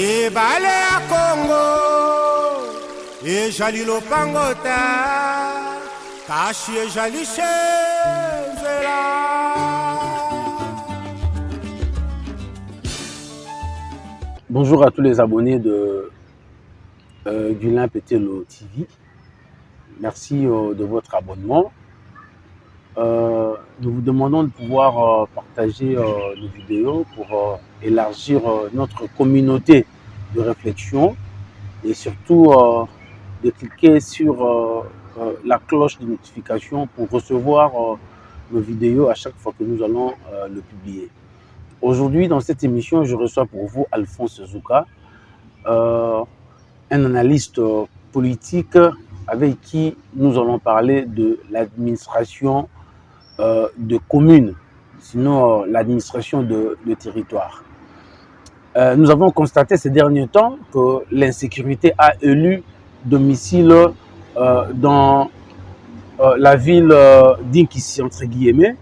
Ebale ya Congo ejali lopangota kashi ejali shenzela. Bonjour à tous les abonnés de Gulin Petelo TV. Merci de votre abonnement. Nous vous demandons de pouvoir partager nos vidéos pour élargir notre communauté de réflexion et surtout de cliquer sur la cloche de notification pour recevoir nos vidéos à chaque fois que nous allons le publier. Aujourd'hui, dans cette émission, je reçois pour vous Alphonse Zouka, un analyste politique avec qui nous allons parler de l'administration de communes, sinon l'administration de territoire. Nous avons constaté ces derniers temps que l'insécurité a élu domicile dans la ville d'Inkissi, entre guillemets,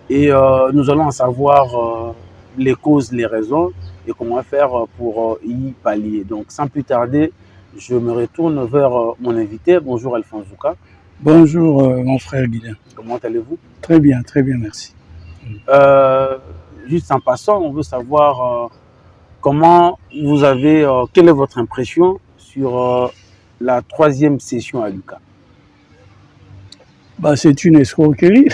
et nous allons en savoir les causes, les raisons et comment faire pour y pallier. Donc sans plus tarder, je me retourne vers mon invité. Bonjour Alphonse Zouka. Bonjour mon frère Guilain. Comment allez-vous? Très bien, merci. Juste en passant, on veut savoir comment vous avez, quelle est votre impression sur la 3e session à Lucas? C'est une escroquerie.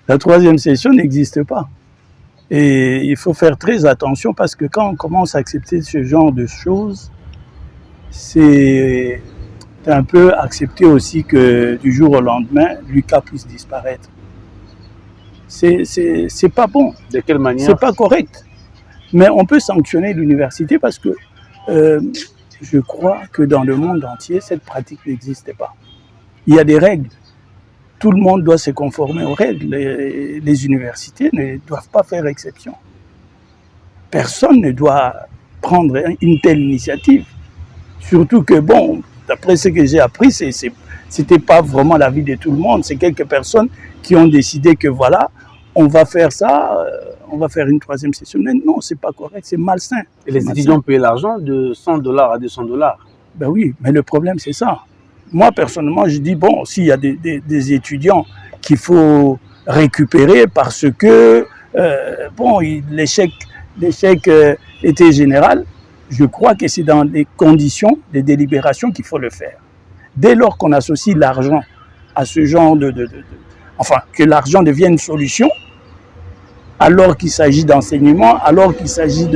La 3e session n'existe pas. Et il faut faire très attention parce que quand on commence à accepter ce genre de choses, c'est un peu accepter aussi que du jour au lendemain, Lucas puisse disparaître. C'est pas bon. De quelle manière? C'est pas correct. Mais on peut sanctionner l'université parce que je crois que dans le monde entier, cette pratique n'existe pas. Il y a des règles. Tout le monde doit se conformer aux règles. Les universités ne doivent pas faire exception. Personne ne doit prendre une telle initiative. Surtout que, bon, d'après ce que j'ai appris, c'était pas vraiment l'avis de tout le monde. C'est quelques personnes qui ont décidé que voilà, on va faire ça, on va faire une 3e session. Mais non, c'est pas correct, c'est malsain. Et les étudiants payent l'argent de $100 à $200. Ben oui, mais le problème c'est ça. Moi personnellement, je dis bon, s'il y a des étudiants qu'il faut récupérer parce que bon, l'échec était général, je crois que c'est dans les conditions de délibération qu'il faut le faire. Dès lors qu'on associe l'argent à ce genre enfin, que l'argent devienne une solution, alors qu'il s'agit d'enseignement, alors qu'il s'agit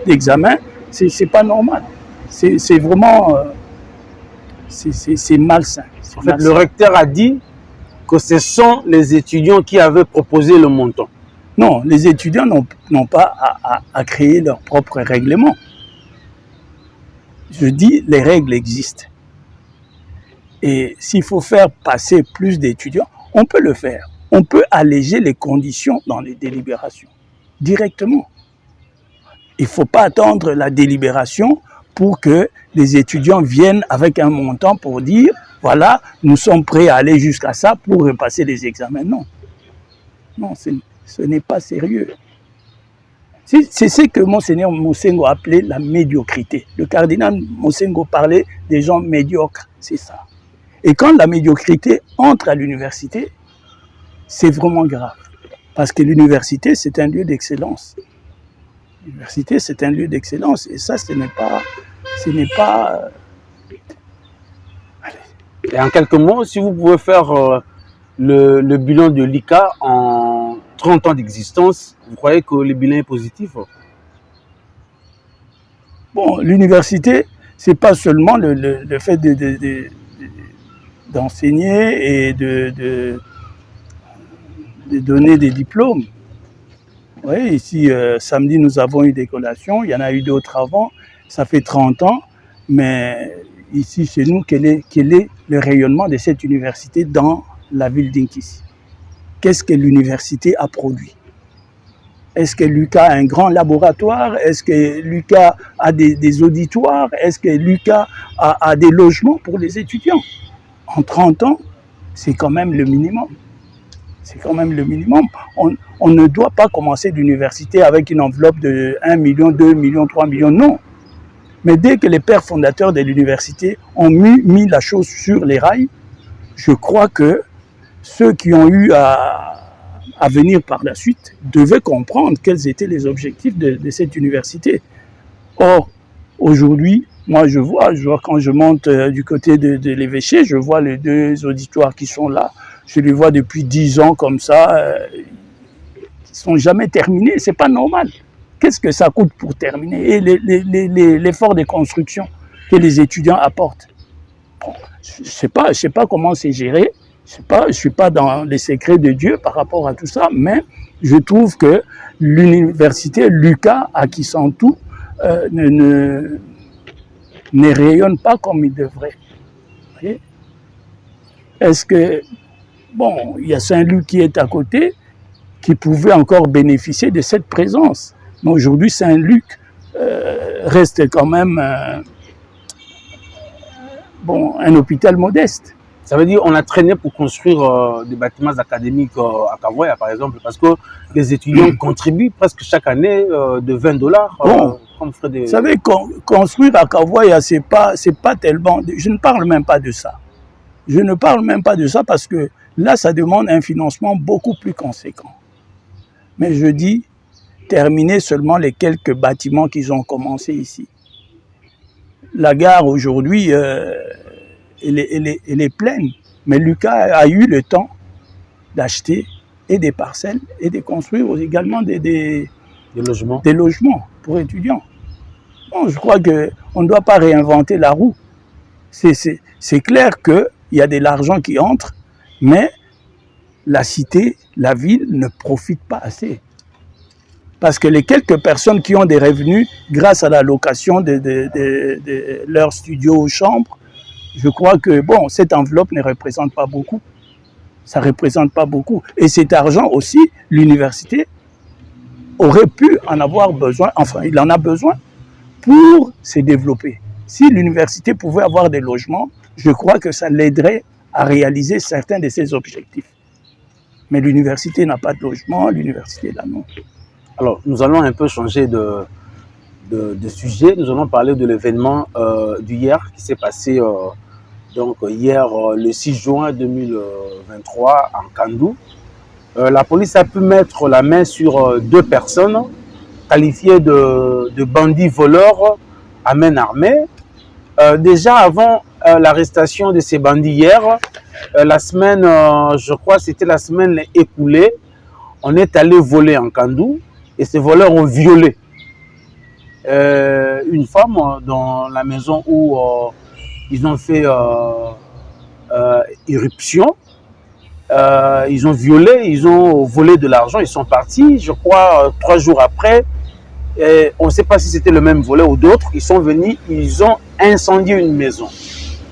d'examen, c'est pas normal. C'est vraiment... c'est malsain. En fait, le recteur a dit que ce sont les étudiants qui avaient proposé le montant. Non, les étudiants n'ont pas à créer leur propre règlement. Je dis, les règles existent. Et s'il faut faire passer plus d'étudiants, on peut le faire. On peut alléger les conditions dans les délibérations, directement. Il ne faut pas attendre la délibération pour que les étudiants viennent avec un montant pour dire, voilà, nous sommes prêts à aller jusqu'à ça pour repasser les examens. Non, non, ce n'est pas sérieux. C'est ce que Monseigneur Mosengo appelait la médiocrité. Le cardinal Mosengo parlait des gens médiocres, c'est ça. Et quand la médiocrité entre à l'université, c'est vraiment grave. Parce que l'université, c'est un lieu d'excellence. L'université, c'est un lieu d'excellence. Et ça, ce n'est pas... Et en quelques mots, si vous pouvez faire le bilan de l'ICA en 30 ans d'existence, vous croyez que le bilan est positif? Bon, l'université, c'est pas seulement le fait d'enseigner et de donner des diplômes. Oui, ici, samedi, nous avons eu des collations. Il y en a eu d'autres avant. Ça fait 30 ans. Mais ici, chez nous, quel est le rayonnement de cette université dans la ville d'Inkissi? Qu'est-ce que l'université a produit? Est-ce que Lucas a un grand laboratoire? Est-ce que Lucas a des auditoires? Est-ce que Lucas a des logements pour les étudiants? En 30 ans, c'est quand même le minimum. C'est quand même le minimum. On ne doit pas commencer l'université avec une enveloppe de 1 million, 2 millions, 3 millions, non. Mais dès que les pères fondateurs de l'université ont mis la chose sur les rails, je crois que ceux qui ont eu à venir par la suite devaient comprendre quels étaient les objectifs de cette université. Or, aujourd'hui, moi je vois quand je monte du côté de l'évêché, je vois les 2 auditoires qui sont là, je les vois depuis 10 ans comme ça, ils ne sont jamais terminés, c'est pas normal. Qu'est-ce que ça coûte pour terminer? Et l'effort de construction que les étudiants apportent. Bon, je ne sais pas comment c'est géré, je ne suis pas dans les secrets de Dieu par rapport à tout ça, mais je trouve que l'université Lucas à Kisantu ne rayonne pas comme il devrait. Est-ce que, bon, il y a Saint-Luc qui est à côté, qui pouvait encore bénéficier de cette présence. Mais aujourd'hui, Saint-Luc reste quand même un hôpital modeste. Ça veut dire qu'on a traîné pour construire des bâtiments académiques à Kavoya, par exemple, parce que les étudiants contribuent presque chaque année de $20. Comme frais de... Vous savez, construire à Kavoya, c'est pas tellement... Je ne parle même pas de ça. Je ne parle même pas de ça parce que là, ça demande un financement beaucoup plus conséquent. Mais je dis, terminer seulement les quelques bâtiments qu'ils ont commencé ici. La gare, aujourd'hui, elle est pleine. Mais Lucas a eu le temps d'acheter et des parcelles et de construire également des logements pour étudiants. Bon, je crois qu'on ne doit pas réinventer la roue. C'est clair qu'il y a de l'argent qui entre, mais la cité, la ville ne profite pas assez. Parce que les quelques personnes qui ont des revenus grâce à la location de leurs studios ou chambres, je crois que cette enveloppe ne représente pas beaucoup. Ça ne représente pas beaucoup. Et cet argent aussi, l'université aurait pu en avoir besoin, enfin il en a besoin pour se développer. Si l'université pouvait avoir des logements, je crois que ça l'aiderait à réaliser certains de ses objectifs. Mais l'université n'a pas de logement, l'université là non. Alors, nous allons un peu changer de sujet. Nous allons parler de l'événement d'hier qui s'est passé hier, le 6 juin 2023, en Kandou. La police a pu mettre la main sur 2 personnes qualifiées de bandits voleurs à main armée. Déjà avant l'arrestation de ces bandits hier, la semaine, je crois c'était la semaine écoulée, on est allé voler en Kandou. Et ces voleurs ont violé une femme dans la maison où ils ont fait irruption. Ils ont violé, ils ont volé de l'argent, ils sont partis. Je crois 3 jours après, on ne sait pas si c'était le même voleur ou d'autres. Ils sont venus, ils ont incendié une maison.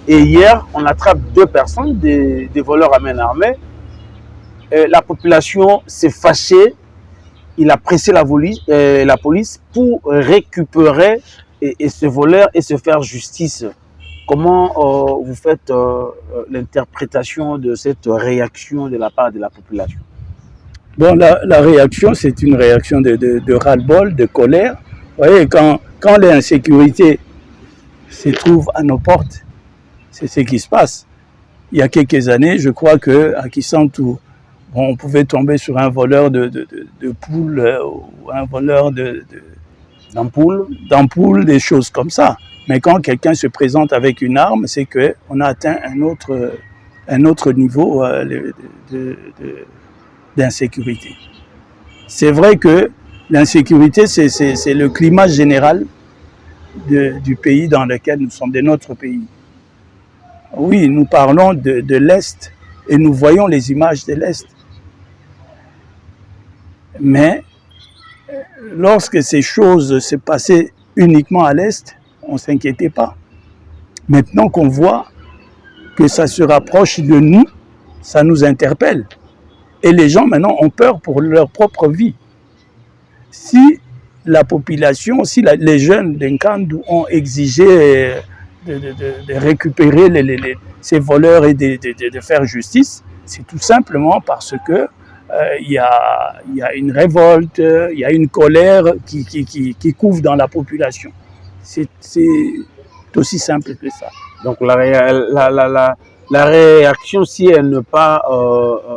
Et hier, on attrape 2 personnes, des voleurs à main armée. La population s'est fâchée. Il a pressé la police pour récupérer ce voleur et se faire justice. Comment vous faites l'interprétation de cette réaction de la part de la population? Bon, la réaction, c'est une réaction de ras-le-bol, de colère. Vous voyez, quand l'insécurité se trouve à nos portes, c'est ce qui se passe. Il y a quelques années, je crois qu'à Kisantu, on pouvait tomber sur un voleur de poules ou un voleur d'ampoules, des choses comme ça. Mais quand quelqu'un se présente avec une arme, c'est qu'on a atteint un autre niveau d'insécurité. C'est vrai que l'insécurité, c'est le climat général du pays dans lequel nous sommes, de notre pays. Oui, nous parlons de l'Est et nous voyons les images de l'Est. Mais lorsque ces choses se passaient uniquement à l'Est, on ne s'inquiétait pas. Maintenant qu'on voit que ça se rapproche de nous, ça nous interpelle. Et les gens maintenant ont peur pour leur propre vie. Si la population, si les jeunes d'Nkandou ont exigé de récupérer ces voleurs et de faire justice, c'est tout simplement parce que il y a une révolte, il y a une colère qui couvre dans la population. C'est aussi simple que ça. Donc la réaction, si elle n'est pas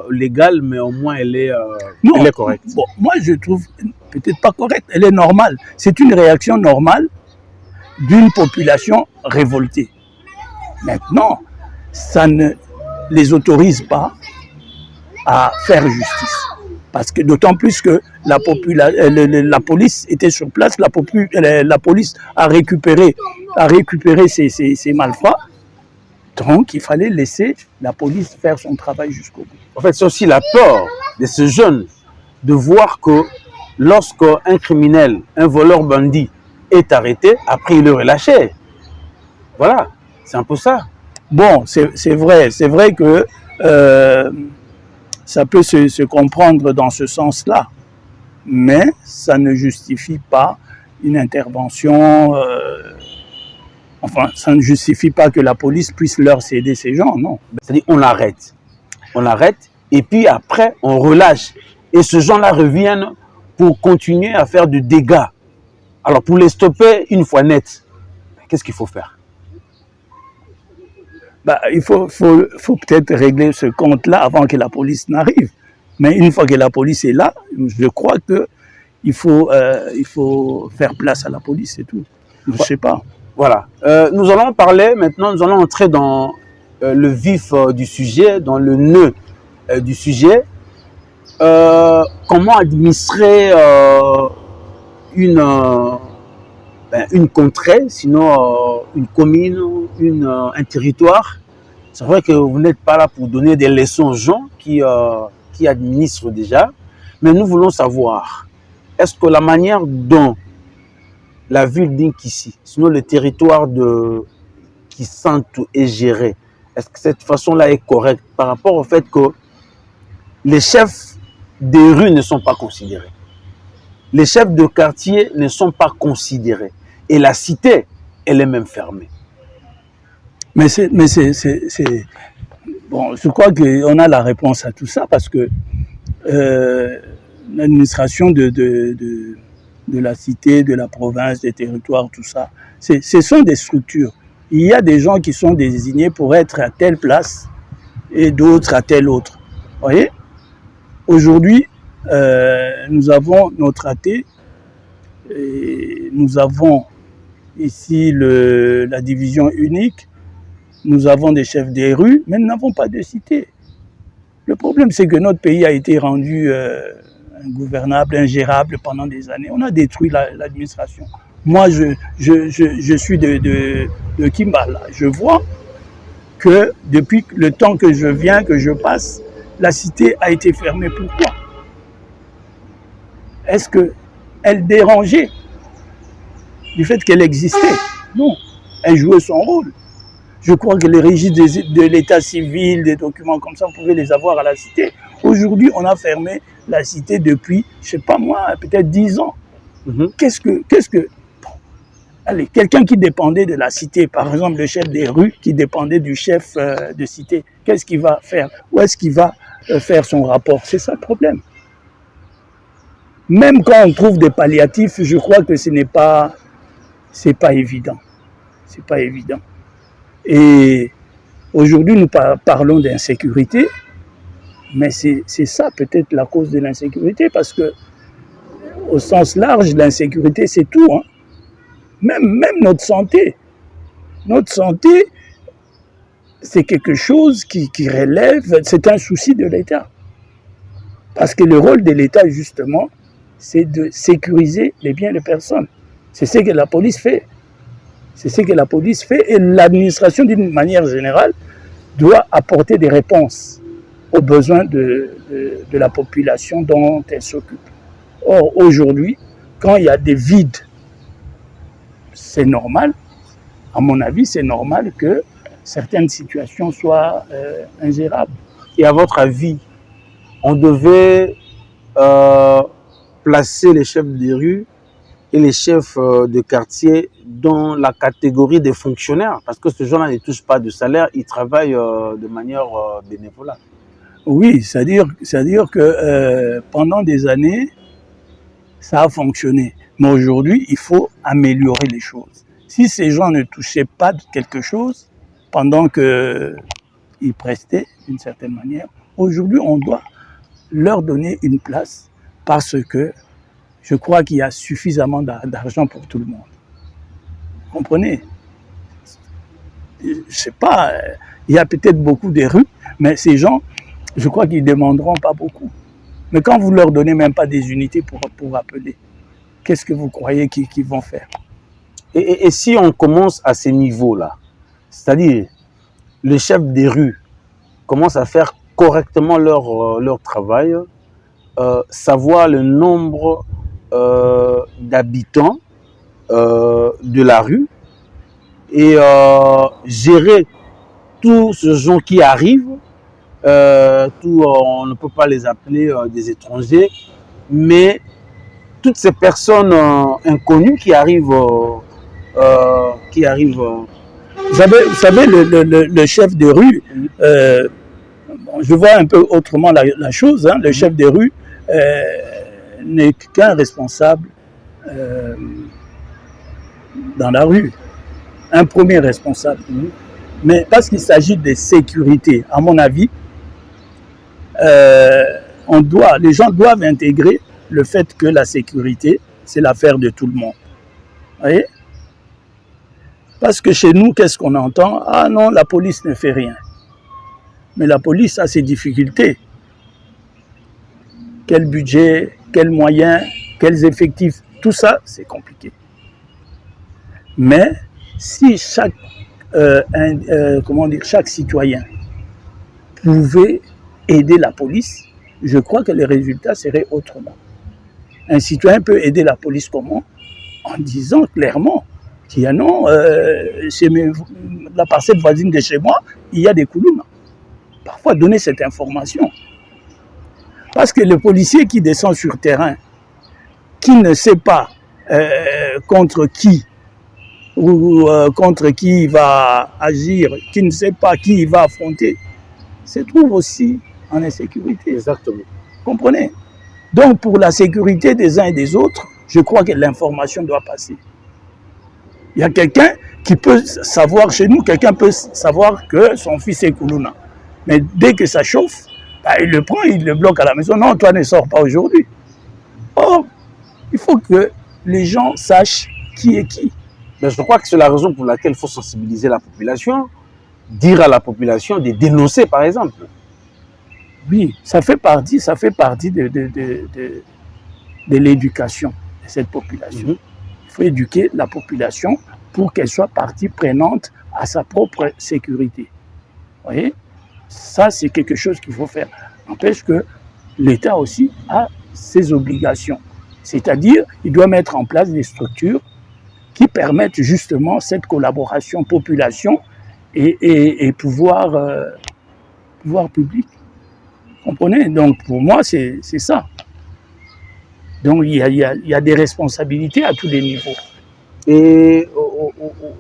légale, mais au moins elle est correcte. Bon, moi, je trouve peut-être pas correcte. Elle est normale. C'est une réaction normale d'une population révoltée. Maintenant, ça ne les autorise pas à faire justice. Parce que d'autant plus que la police était sur place, la police a récupéré ces malfrats. Donc, il fallait laisser la police faire son travail jusqu'au bout. En fait, c'est aussi la peur de ces jeunes de voir que lorsqu'un criminel, un voleur bandit est arrêté, après il est relâché. Voilà, c'est un peu ça. Bon, c'est vrai que ça peut se comprendre dans ce sens-là, mais ça ne justifie pas une intervention. Enfin, ça ne justifie pas que la police puisse leur céder ces gens, non. C'est-à-dire on l'arrête, et puis après on relâche. Et ces gens-là reviennent pour continuer à faire du dégât. Alors pour les stopper une fois net, qu'est-ce qu'il faut faire? Il faut peut-être régler ce compte-là avant que la police n'arrive. Mais une fois que la police est là, je crois qu'il faut faire place à la police, c'est tout. Je ne sais pas. Voilà. Nous allons parler maintenant, nous allons entrer dans le vif du sujet, dans le nœud du sujet. Comment administrer une contrée, sinon une commune, un territoire. C'est vrai que vous n'êtes pas là pour donner des leçons aux gens qui administrent déjà, mais nous voulons savoir, est-ce que la manière dont la ville d'Inkissi, sinon le territoire de Kisantu est géré, est-ce que cette façon-là est correcte par rapport au fait que les chefs des rues ne sont pas considérés, les chefs de quartier ne sont pas considérés, et la cité, elle est même fermée. Mais c'est bon, je crois qu'on a la réponse à tout ça parce que l'administration de la cité, de la province, des territoires, tout ça, ce sont des structures. Il y a des gens qui sont désignés pour être à telle place et d'autres à telle autre. Vous voyez? Aujourd'hui, nous avons notre AT, et nous avons ici la division unique, nous avons des chefs des rues, mais nous n'avons pas de cité. Le problème, c'est que notre pays a été rendu ingouvernable, ingérable pendant des années. On a détruit l'administration. Moi, je suis de Kimbala. Je vois que depuis le temps que je viens, que je passe, la cité a été fermée. Pourquoi? Est-ce qu'elle dérangeait du fait qu'elle existait? Non, elle jouait son rôle. Je crois que les registres de l'état civil, des documents comme ça, on pouvait les avoir à la cité. Aujourd'hui, on a fermé la cité depuis, je ne sais pas moi, peut-être 10 ans. Qu'est-ce que allez, quelqu'un qui dépendait de la cité, par exemple le chef des rues qui dépendait du chef de cité, qu'est-ce qu'il va faire? Où est-ce qu'il va faire son rapport? C'est ça le problème. Même quand on trouve des palliatifs, je crois que c'est pas évident. C'est pas évident. Et aujourd'hui, nous parlons d'insécurité, mais c'est ça peut-être la cause de l'insécurité, parce que au sens large, l'insécurité, c'est tout. Hein. Même notre santé. Notre santé, c'est quelque chose qui relève, c'est un souci de l'État. Parce que le rôle de l'État, justement, c'est de sécuriser les biens des personnes. C'est ce que la police fait. C'est ce que la police fait, et l'administration, d'une manière générale, doit apporter des réponses aux besoins de la population dont elle s'occupe. Or, aujourd'hui, quand il y a des vides, c'est normal, à mon avis, c'est normal que certaines situations soient ingérables. Et à votre avis, on devait placer les chefs des rues et les chefs de quartier dans la catégorie des fonctionnaires, parce que ces gens-là ne touchent pas de salaire, ils travaillent de manière bénévole. Oui, c'est-à-dire que pendant des années, ça a fonctionné. Mais aujourd'hui, il faut améliorer les choses. Si ces gens ne touchaient pas quelque chose pendant qu'ils prestaient d'une certaine manière, aujourd'hui, on doit leur donner une place parce que je crois qu'il y a suffisamment d'argent pour tout le monde. Vous comprenez? Je ne sais pas, il y a peut-être beaucoup de rues, mais ces gens, je crois qu'ils ne demanderont pas beaucoup. Mais quand vous ne leur donnez même pas des unités pour appeler, qu'est-ce que vous croyez qu'ils vont faire? Et si on commence à ces niveaux-là, c'est-à-dire les chefs des rues commencent à faire correctement leur travail, savoir le nombre d'habitants de la rue et gérer tous ces gens qui arrivent, on ne peut pas les appeler des étrangers, mais toutes ces personnes inconnues qui arrivent. Vous savez le chef de rue, je vois un peu autrement la chose, hein, le chef de rue n'est qu'un responsable dans la rue, un premier responsable. Mais parce qu'il s'agit de sécurité, à mon avis, les gens doivent intégrer le fait que la sécurité, c'est l'affaire de tout le monde. Vous voyez? Parce que chez nous, qu'est-ce qu'on entend? Ah non, la police ne fait rien. Mais la police a ses difficultés. Quel budget, quels moyens, quels effectifs, tout ça, c'est compliqué. Mais si chaque citoyen pouvait aider la police, je crois que les résultats seraient autrement. Un citoyen peut aider la police comment? En disant clairement qu'il y a non, chez la parcelle voisine de chez moi, il y a des Koulouna. Parfois donner cette information. Parce que le policier qui descend sur terrain, qui ne sait pas contre qui ou contre qui il va agir, qui ne sait pas qui il va affronter, se trouve aussi en insécurité. Exactement. Vous comprenez? Donc pour la sécurité des uns et des autres, je crois que l'information doit passer. Il y a quelqu'un qui peut savoir chez nous, quelqu'un peut savoir que son fils est Koulouna. Mais dès que ça chauffe, bah, il le prend, il le bloque à la maison. Non, toi ne sors pas aujourd'hui. Or, il faut que les gens sachent qui est qui. Mais je crois que c'est la raison pour laquelle il faut sensibiliser la population, dire à la population de dénoncer par exemple. Oui, ça fait partie de l'éducation de cette population. Il faut éduquer la population pour qu'elle soit partie prenante à sa propre sécurité. Vous voyez? Ça, c'est quelque chose qu'il faut faire. N'empêche que l'État aussi a ses obligations. C'est-à-dire, il doit mettre en place des structures qui permettent justement cette collaboration population et pouvoir public. Vous comprenez? Donc, pour moi, c'est ça. Donc, il y a des responsabilités à tous les niveaux. Et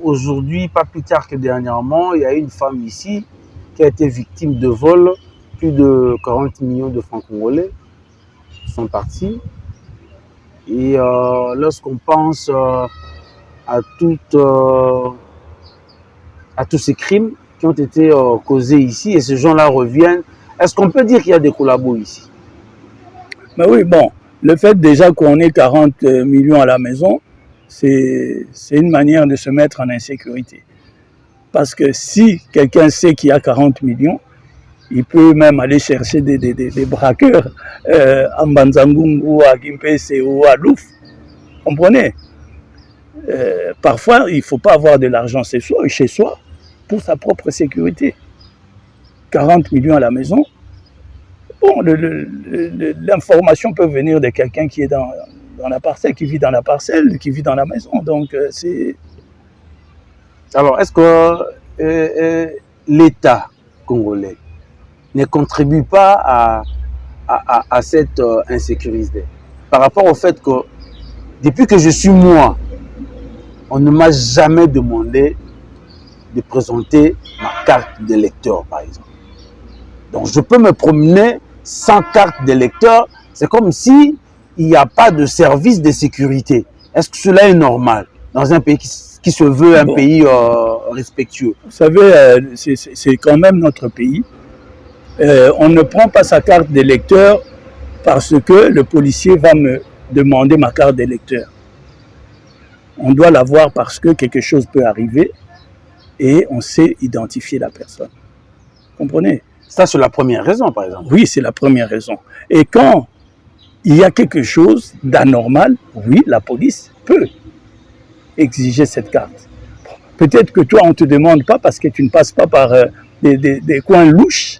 aujourd'hui, pas plus tard que dernièrement, il y a une femme ici qui a été victime de vol. Plus de 40 millions de francs congolais sont partis. Et lorsqu'on pense à tous ces crimes qui ont été causés ici, et ces gens-là reviennent, est-ce qu'on peut dire qu'il y a des collabos ici? Mais oui, bon, le fait déjà qu'on ait 40 millions à la maison, c'est une manière de se mettre en insécurité. Parce que si quelqu'un sait qu'il y a 40 millions, il peut même aller chercher des braqueurs à Mbanzangungu, à Kimpese ou à Louf. Vous comprenez? Parfois, il ne faut pas avoir de l'argent chez soi pour sa propre sécurité. 40 millions à la maison, bon, l'information peut venir de quelqu'un qui est dans la parcelle, qui vit dans la parcelle, qui vit dans la maison. Donc, c'est... Alors, est-ce que l'État congolais ne contribue pas à cette insécurité? Par rapport au fait que, depuis que je suis moi, on ne m'a jamais demandé de présenter ma carte d'électeur, par exemple. Donc, je peux me promener sans carte d'électeur. C'est comme si il n'y a pas de service de sécurité. Est-ce que cela est normal dans un pays qui se veut un pays respectueux? Vous savez, c'est quand même notre pays. On ne prend pas sa carte d'électeur parce que le policier va me demander ma carte d'électeur. On doit l'avoir parce que quelque chose peut arriver et on sait identifier la personne. Vous comprenez? Ça, c'est la première raison, par exemple. Oui, c'est la première raison. Et quand il y a quelque chose d'anormal, oui, la police peut exiger cette carte. Peut-être que toi, on ne te demande pas parce que tu ne passes pas par des coins louches.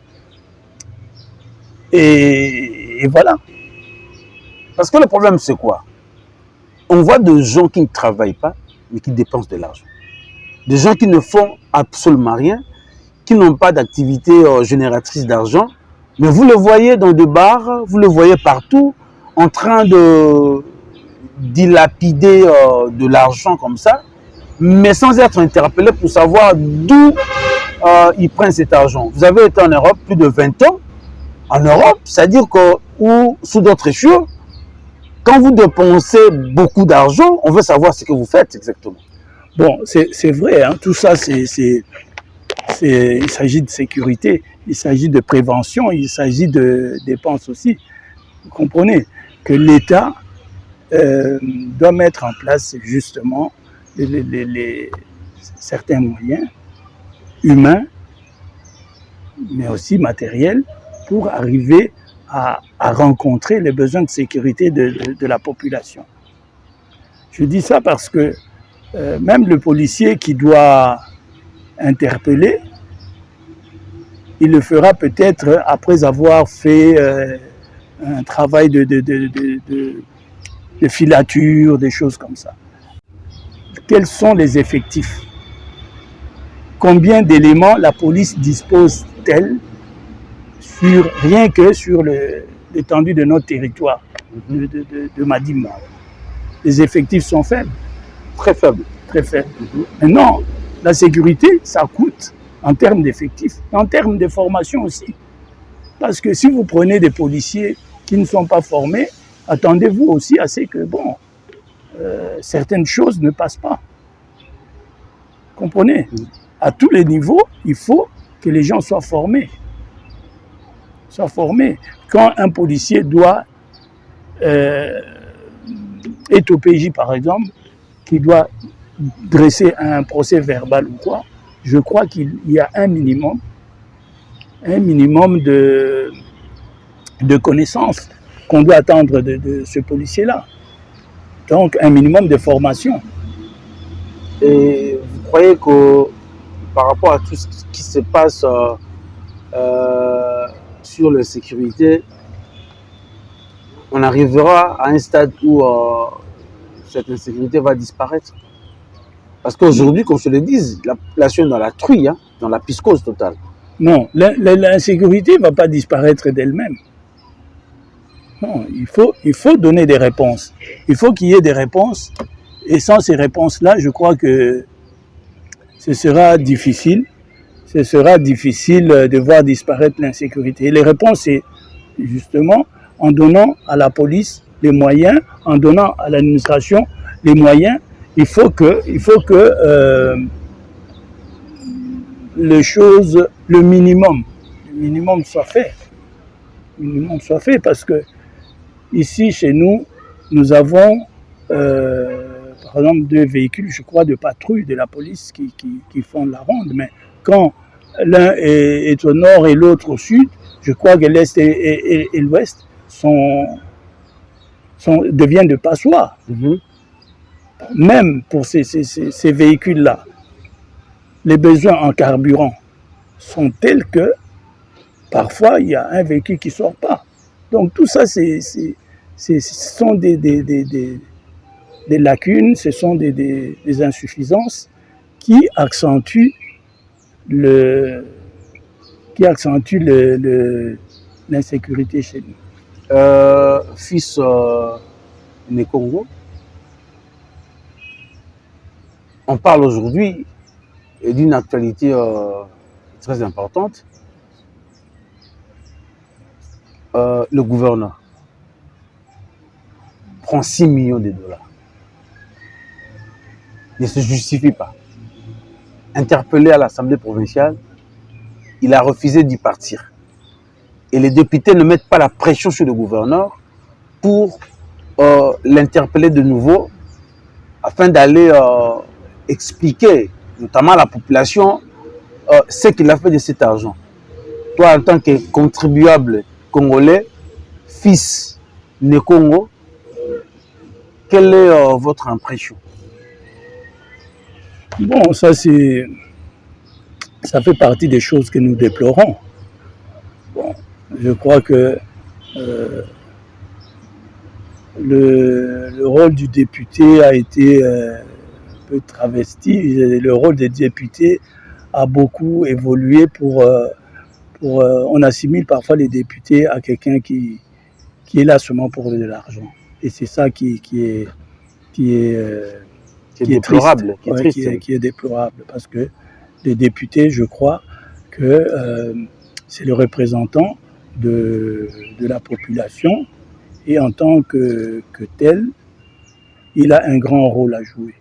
Et voilà. Parce que le problème, c'est quoi? On voit des gens qui ne travaillent pas, mais qui dépensent de l'argent. Des gens qui ne font absolument rien, qui n'ont pas d'activité génératrice d'argent, mais vous le voyez dans des bars, vous le voyez partout, en train de dilapider de l'argent comme ça, mais sans être interpellé pour savoir d'où ils prennent cet argent. Vous avez été en Europe plus de 20 ans. En Europe, c'est-à-dire que, ou sous d'autres cieux, quand vous dépensez beaucoup d'argent, on veut savoir ce que vous faites exactement. Bon, c'est vrai, hein, tout ça, il s'agit de sécurité, il s'agit de prévention, il s'agit de dépenses aussi. Vous comprenez que l'État doit mettre en place justement certains moyens humains, mais aussi matériels, pour arriver à rencontrer les besoins de sécurité de la population. Je dis ça parce que même le policier qui doit interpeller, il le fera peut-être après avoir fait un travail de filature, des choses comme ça. Quels sont les effectifs? Combien d'éléments la police dispose-t-elle rien que sur l'étendue de notre territoire de Madimba? Les effectifs sont faibles. Très faibles. Très faibles. Maintenant, la sécurité, ça coûte en termes d'effectifs, en termes de formation aussi. Parce que si vous prenez des policiers qui ne sont pas formés, attendez-vous aussi à ce que, certaines choses ne passent pas. Comprenez? À tous les niveaux, il faut que les gens soient formés. Quand un policier est au PJ, par exemple, qui doit dresser un procès verbal ou quoi, je crois qu'il y a un minimum de connaissances qu'on doit attendre de ce policier-là. Donc, un minimum de formation. Et vous croyez que par rapport à tout ce qui se passe sur la sécurité, on arrivera à un stade où cette insécurité va disparaître? Parce qu'aujourd'hui, qu'on se le dise, la population est dans la truie, hein, dans la piscose totale. Non, l'insécurité ne va pas disparaître d'elle-même. Non, il faut donner des réponses. Il faut qu'il y ait des réponses. Et sans ces réponses-là, je crois que ce sera difficile. Ce sera difficile de voir disparaître l'insécurité. Et les réponses, c'est justement en donnant à la police les moyens, en donnant à l'administration les moyens. Il faut que le minimum soit fait. Le minimum soit fait parce que ici, chez nous, nous avons par exemple 2 véhicules, je crois, de patrouille de la police qui font la ronde. Mais quand l'un est au nord et l'autre au sud, je crois que l'est et l'ouest deviennent de passoires. Même pour ces véhicules-là, les besoins en carburant sont tels que parfois il y a un véhicule qui ne sort pas. Donc tout ça, ce sont des lacunes, ce sont des insuffisances qui accentuent l'insécurité chez nous. Fils Nekongo, on parle aujourd'hui d'une actualité très importante. Le gouverneur prend 6 millions de dollars ne se justifie pas. Interpellé à l'Assemblée provinciale, il a refusé d'y partir. Et les députés ne mettent pas la pression sur le gouverneur pour l'interpeller de nouveau afin d'aller expliquer, notamment à la population, ce qu'il a fait de cet argent. Toi, en tant que contribuable congolais, fils né Congo, quelle est votre impression? Bon, ça fait partie des choses que nous déplorons. Bon, je crois que le rôle du député a été un peu travesti. Le rôle des députés a beaucoup évolué on assimile parfois les députés à quelqu'un qui est là seulement pour de l'argent. Et c'est ça qui est déplorable, triste, qui est déplorable, parce que les députés, je crois que c'est le représentant de la population, et en tant que tel, il a un grand rôle à jouer.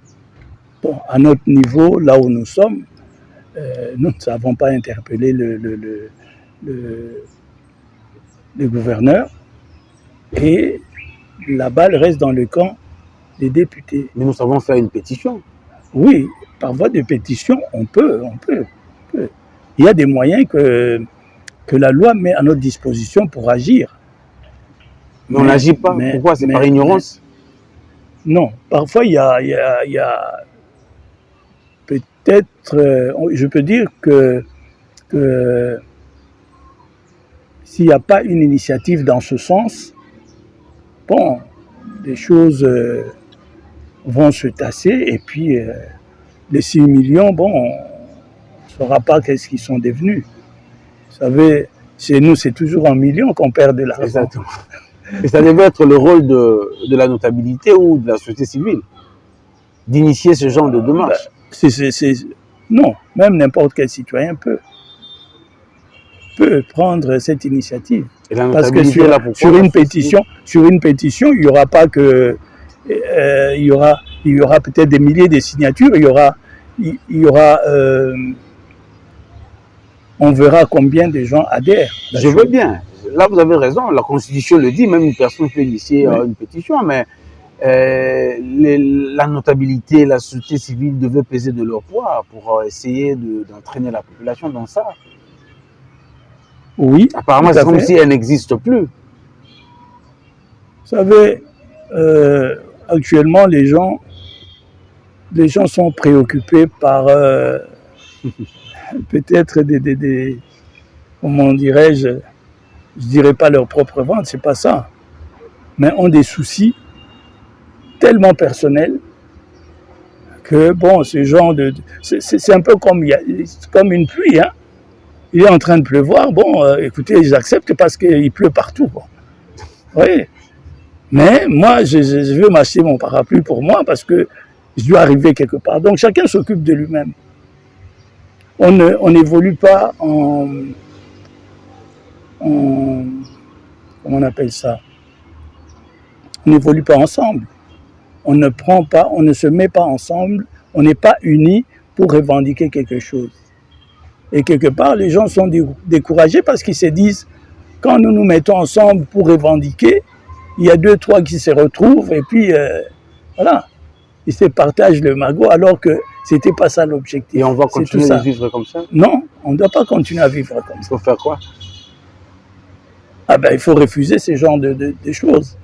Bon, à notre niveau, là où nous sommes, nous ne savons pas interpeller le gouverneur, et la balle reste dans le camp des députés. Mais nous savons faire une pétition. Oui, par voie de pétition, on peut. Il y a des moyens que la loi met à notre disposition pour agir. Mais on n'agit pas. Pourquoi? C'est par ignorance? Non, parfois il y a peut-être, je peux dire que s'il n'y a pas une initiative dans ce sens, bon, les choses vont se tasser, et puis les 6 millions, bon, on ne saura pas qu'est-ce qu'ils sont devenus. Vous savez, chez nous, c'est toujours en millions qu'on perd de l'argent. Exactement. Et ça devait être le rôle de la notabilité ou de la société civile, d'initier ce genre de démarche. Non, même n'importe quel citoyen peut prendre cette initiative. Parce que sur une pétition, il n'y aura pas que... il y aura peut-être des milliers de signatures, on verra combien de gens adhèrent. Je veux bien. Là, vous avez raison. La Constitution le dit. Même une personne peut initier une pétition, mais la notabilité, la société civile devaient peser de leur poids pour essayer d'entraîner la population dans ça. Oui. Apparemment, c'est comme si elle n'existe plus. Vous savez, actuellement, les gens sont préoccupés par peut-être des comment dirais-je, je dirais pas leur propre vente, c'est pas ça, mais ont des soucis tellement personnels que bon, ce genre c'est un peu comme une pluie, hein. Il est en train de pleuvoir, bon, écoutez, j'accepte parce qu'il pleut partout, bon. Oui. Mais moi, je veux m'acheter mon parapluie pour moi parce que je dois arriver quelque part. Donc chacun s'occupe de lui-même. On n'évolue pas comment on appelle ça? On n'évolue pas ensemble. On ne se met pas ensemble, on n'est pas unis pour revendiquer quelque chose. Et quelque part, les gens sont découragés parce qu'ils se disent, quand nous nous mettons ensemble pour revendiquer, il y a 2, 3 qui se retrouvent et puis voilà, ils se partagent le magot alors que c'était pas ça l'objectif. Et on va continuer à vivre comme ça? Non, on ne doit pas continuer à vivre comme ça. Il faut faire quoi? Ah ben, il faut refuser ce genre de choses.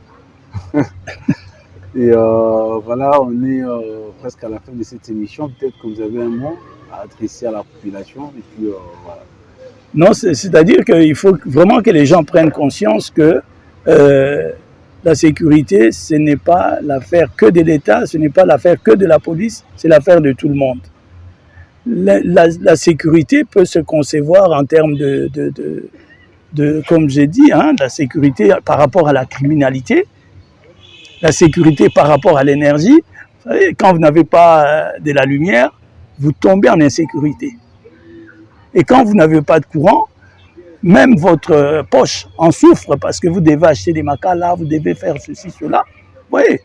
Et voilà, on est presque à la fin de cette émission. Peut-être que vous avez un mot à adresser à la population. Et puis, voilà. Non, c'est-à-dire qu'il faut vraiment que les gens prennent conscience que la sécurité, ce n'est pas l'affaire que de l'État, ce n'est pas l'affaire que de la police, c'est l'affaire de tout le monde. La sécurité peut se concevoir en termes comme j'ai dit, hein, la sécurité par rapport à la criminalité, la sécurité par rapport à l'énergie. Vous savez, quand vous n'avez pas de la lumière, vous tombez en insécurité. Et quand vous n'avez pas de courant, même votre poche en souffre parce que vous devez acheter des macas là, vous devez faire ceci, cela. Vous voyez,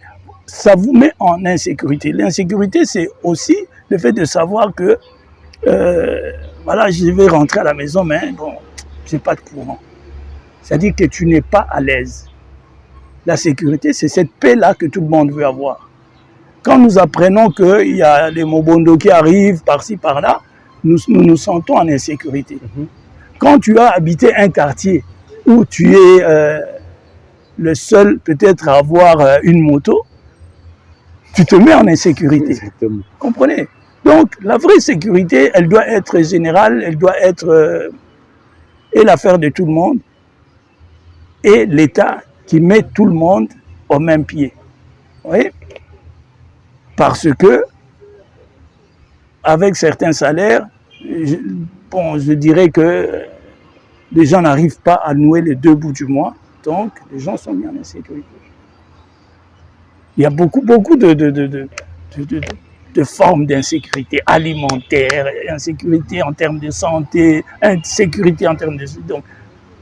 ça vous met en insécurité. L'insécurité, c'est aussi le fait de savoir que, voilà, je vais rentrer à la maison, mais bon, j'ai pas de courant. C'est-à-dire que tu n'es pas à l'aise. La sécurité, c'est cette paix-là que tout le monde veut avoir. Quand nous apprenons qu'il y a des Mobondo qui arrivent par-ci, par-là, nous sentons en insécurité. Quand tu as habité un quartier où tu es le seul peut-être à avoir une moto, tu te mets en insécurité. Exactement. Comprenez? Donc, la vraie sécurité, elle doit être générale, elle doit être et l'affaire de tout le monde, et l'État qui met tout le monde au même pied. Vous voyez? Parce que, avec certains salaires, je dirais que les gens n'arrivent pas à nouer les deux bouts du mois, donc les gens sont mis en insécurité. Il y a beaucoup de formes d'insécurité alimentaire, insécurité en termes de santé, insécurité en termes de... Donc,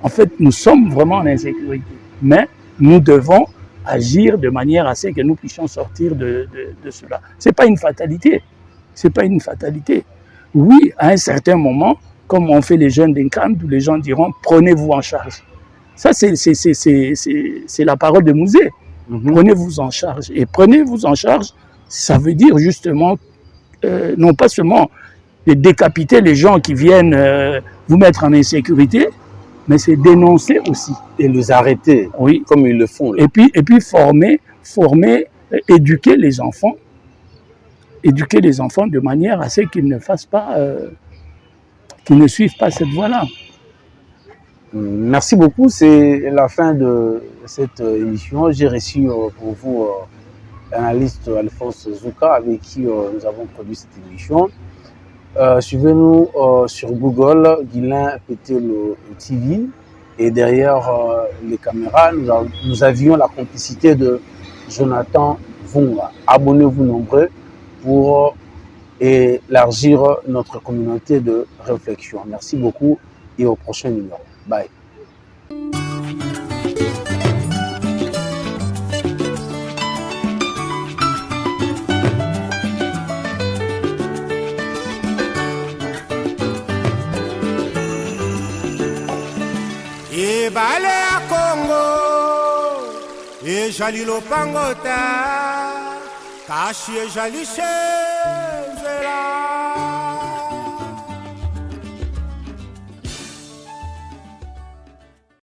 en fait, nous sommes vraiment en insécurité. Mais nous devons agir de manière à ce que nous puissions sortir de cela. Ce n'est pas une fatalité. C'est pas une fatalité. Oui, à un certain moment, comme on fait les jeunes d'Incan, où les gens diront « prenez-vous en charge ». Ça, c'est la parole de Mouzé. Prenez-vous en charge. Et prenez-vous en charge, ça veut dire justement, non pas seulement de décapiter les gens qui viennent vous mettre en insécurité, mais c'est dénoncer aussi. Et les arrêter, oui, comme ils le font. Là. Et puis former, éduquer les enfants de manière à ce qu'ils ne fassent pas, qu'ils ne suivent pas cette voie-là. Merci beaucoup, c'est la fin de cette émission. J'ai reçu pour vous l'analyste Alphonse Zouka avec qui nous avons produit cette émission. Suivez-nous sur Google, Guilain Pételo TV, et derrière les caméras, nous avions la complicité de Jonathan Vunga. Abonnez-vous nombreux pour élargir notre communauté de réflexion. Merci beaucoup et au prochain numéro. Bye. Ebale ya Congo, ejali lopangota, kashi ejali she.